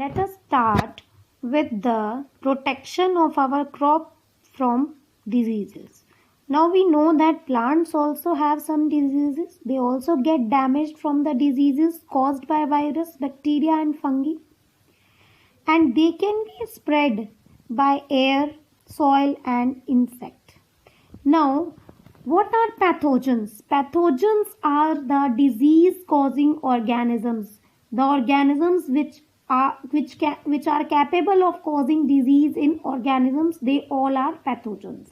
Let us start with the protection of our crop from diseases. Now we know that plants also have some diseases. They also get damaged from the diseases caused by virus, bacteria and fungi. And they can be spread by air, soil and insect. Now, what are pathogens? Pathogens are the disease causing organisms. The organisms which are capable of causing disease in organisms, they all are pathogens.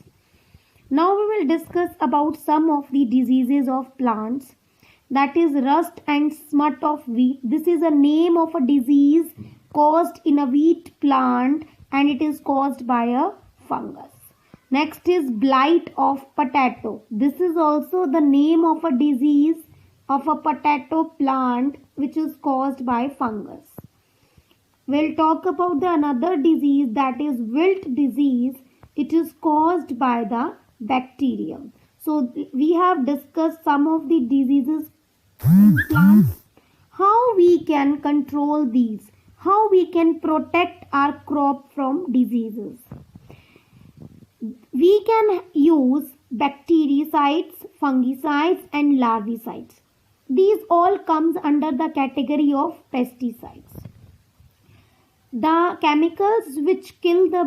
Now we will discuss about some of the diseases of plants. That is rust and smut of wheat. This is a name of a disease caused in a wheat plant and it is caused by a fungus. Next is blight of potato. This is also the name of a disease of a potato plant which is caused by fungus. We'll talk about another disease, that is wilt disease. It is caused by the bacterium. So we have discussed some of the diseases in plants. How we can control these? How we can protect our crop from diseases? We can use bactericides, fungicides and larvicides. These all comes under the category of pesticides. The chemicals which kill the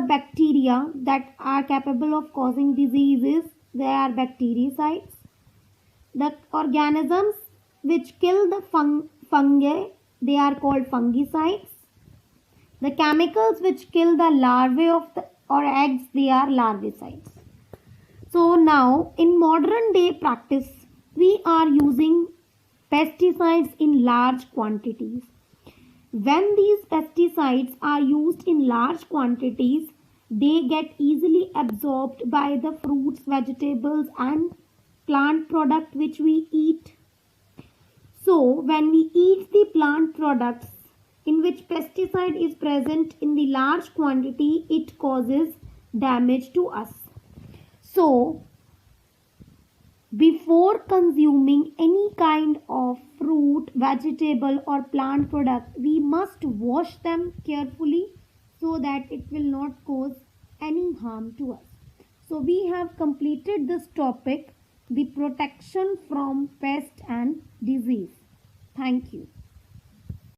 bacteria that are capable of causing diseases, they are bactericides. The organisms which kill the fungi, they are called fungicides. The chemicals which kill the larvae or eggs, they are larvicides. So now in modern day practice, we are using pesticides in large quantities. When these pesticides are used in large quantities, they get easily absorbed by the fruits, vegetables and plant product which we eat. So when we eat the plant products in which pesticide is present in the large quantity, it causes damage to us. So before consuming any kind of fruit, vegetable or plant product, we must wash them carefully so that it will not cause any harm to us. So we have completed this topic, the protection from pest and disease. Thank you.